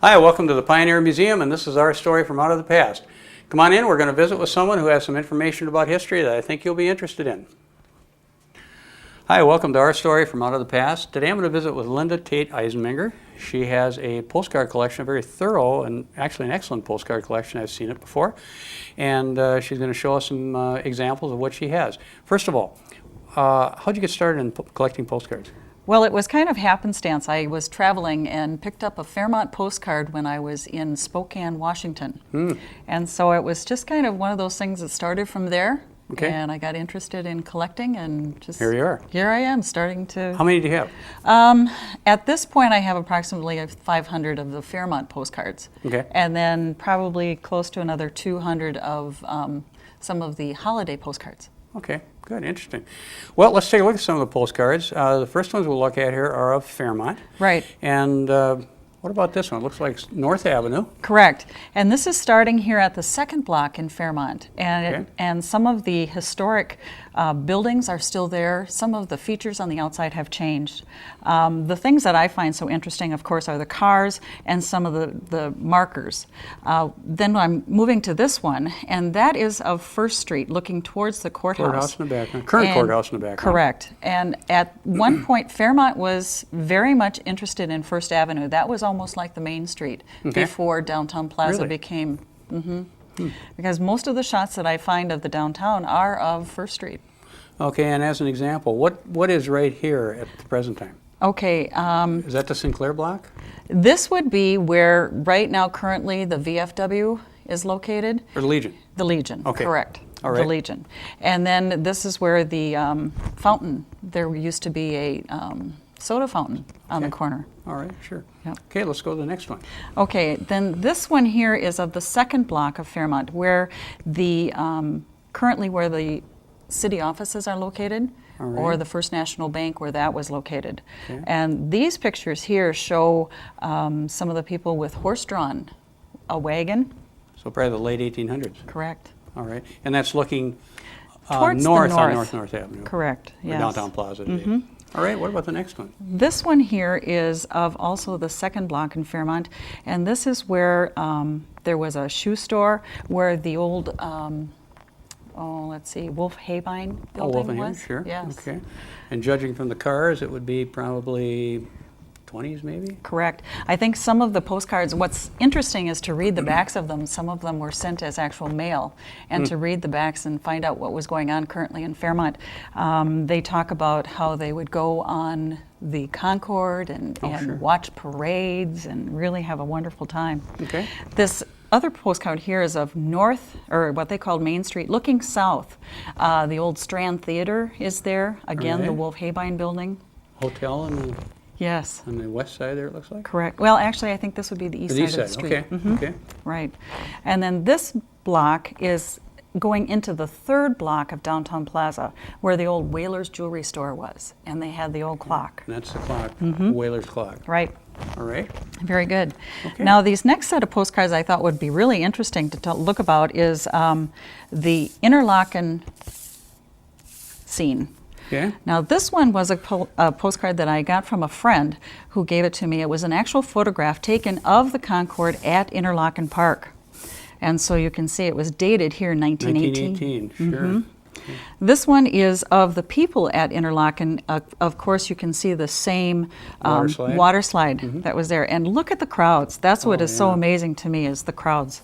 Hi, welcome to the Pioneer Museum, and this is our story from out of the past. Come on in, we're going to visit with someone who has some information about history that I think you'll be interested in. Hi, welcome to our story from out of the past. Today I'm going to visit with Linda Tate Eisenmenger. She has a postcard collection, a very thorough and actually an excellent postcard collection. I've seen it before. And she's going to show us some examples of what she has. First of all, how'd you get started in collecting postcards? Well, it was kind of happenstance. I was traveling and picked up a Fairmont postcard when I was in Spokane, Washington. And so it was just kind of one of those things that started from there. Okay. And I got interested in collecting and just... Here you are. Here I am, starting to... How many do you have? At this point, I have approximately 500 of the Fairmont postcards. Okay. And then probably close to another 200 of some of the holiday postcards. Okay, good, interesting. Well, let's take a look at some of the postcards. The first ones we'll look at here are of Fairmont. Right. And what about this one? It looks like North Avenue. Correct. And this is starting here at the second block in Fairmont. And, Okay. and some of the historic buildings are still there. Some of the features on the outside have changed. The things that I find so interesting, of course, are the cars and some of the markers. Then I'm moving to this one, and that is of First Street, looking towards the courthouse. Courthouse in the background. Current courthouse in the background. Correct. And at one point, Fairmont was very much interested in First Avenue. That was almost like the main street before downtown Plaza Really? became... Because most of the shots that I find of the downtown are of First Street. Okay, and as an example, what is right here at the present time? Okay. Is that the Sinclair block? This would be where right now currently the VFW is located. Or the Legion? The Legion, Okay. correct. All right. The Legion. And then this is where the fountain, there used to be a soda fountain on the Okay. corner. All right, sure. Yep. Okay, let's go to the next one. Okay, then this one here is of the second block of Fairmont, where the currently where the city offices are located, All right. or the First National Bank where that was located. Okay. And these pictures here show some of the people with horse-drawn, a wagon. So probably the late 1800s. Correct. All right, and that's looking Towards the north on north. North Avenue. Correct. Or Yes. downtown Plaza today. All right, what about the next one? This one here is of also the second block in Fairmont, and this is where there was a shoe store where the old, let's see, Wolf Haybine building Wolfenham, was. sure. Yes. Okay. And judging from the cars, it would be probably 20s maybe? Correct. I think some of the postcards, what's interesting is to read the backs of them. Some of them were sent as actual mail, and to read the backs and find out what was going on currently in Fairmont. They talk about how they would go on the Concorde and sure. watch parades and really have a wonderful time. Okay. This other postcard here is of North, or what they called Main Street, looking south. The old Strand Theatre is there. Again, the Right. Wolf Haybine building. Hotel Yes. on the west side there, it looks like? Correct. Well, actually, I think this would be the east The side east of the side, street. okay. Mhm. Okay. Right. And then this block is going into the third block of downtown Plaza, where the old Whalers jewelry store was, and they had the old clock. And that's the clock, Whalers clock. Right. All right. Very good. Okay. Now, these next set of postcards I thought would be really interesting to look about is the Interlaken scene. Okay. Now, this one was a postcard that I got from a friend who gave it to me. It was an actual photograph taken of the Concorde at Interlaken Park. And so you can see it was dated here in 1918. 1918, sure. This one is of the people at Interlaken. Of course, you can see the same water slide that was there. And look at the crowds. That's what is so yeah. amazing to me, is the crowds.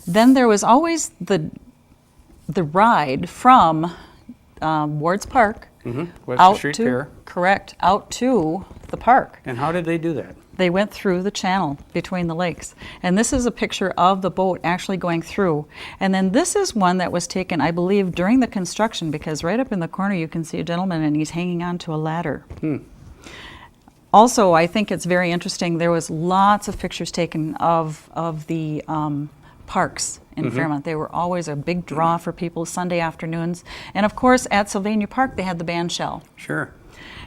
Then there was always the ride from Ward's Park Webster Street to, Pier. correct, out to the park. And how did they do that? They went through the channel between the lakes. And this is a picture of the boat actually going through. And then this is one that was taken, I believe, during the construction, because right up in the corner you can see a gentleman and he's hanging onto a ladder. Also, I think it's very interesting, there was lots of pictures taken of the parks in Fairmont. They were always a big draw for people Sunday afternoons. And of course, at Sylvania Park, they had the band shell. Sure.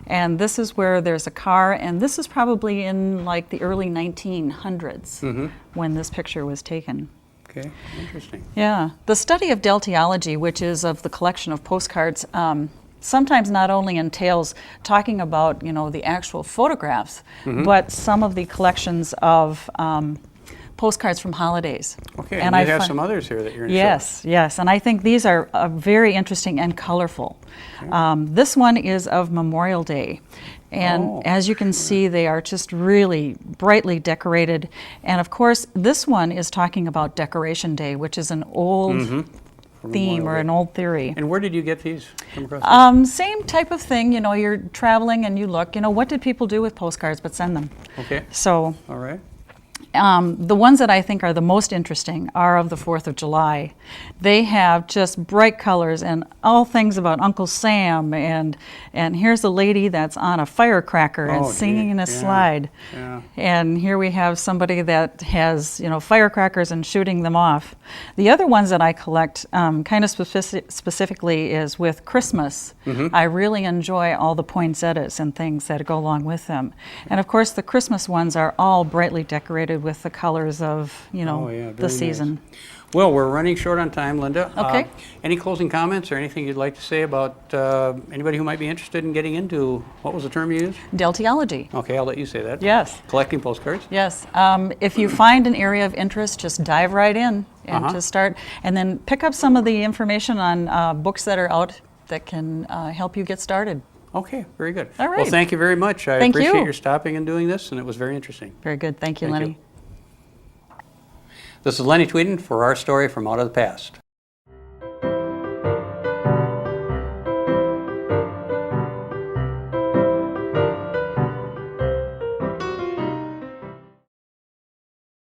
And this is where there's a car, and this is probably in like the early 1900s when this picture was taken. Okay, interesting. Yeah. The study of deltiology, which is of the collection of postcards, sometimes not only entails talking about, the actual photographs, but some of the collections of postcards from holidays. Okay, and you have some others here that you're going to show. Yes, and I think these are very interesting and colorful. Okay. This one is of Memorial Day. And as you can see, they are just really brightly decorated. And of course, this one is talking about Decoration Day, which is an old theme or an old theory. And where did you get these from across? Same type of thing. You're traveling and you look, what did people do with postcards but send them? Okay. So. All right. The ones that I think are the most interesting are of the 4th of July. They have just bright colors and all things about Uncle Sam, and here's a lady that's on a firecracker and singing in a slide. Yeah. And here we have somebody that has, firecrackers and shooting them off. The other ones that I collect kind of specifically is with Christmas. I really enjoy all the poinsettias and things that go along with them. And of course, the Christmas ones are all brightly decorated with the colors of, the season. Nice. Well, we're running short on time, Linda. Okay. Any closing comments or anything you'd like to say about anybody who might be interested in getting into, what was the term you used? Deltiology. Okay, I'll let you say that. Yes. Collecting postcards? Yes. If you find an area of interest, just dive right in and just start, and then pick up some of the information on books that are out that can help you get started. Okay, very good. All right. Well, thank you very much. I Thank appreciate you. your stopping and doing this, and it was very interesting. Very good. Thank you, Thank Lenny. you. This is Lenny Tweeden for Our Story from Out of the Past.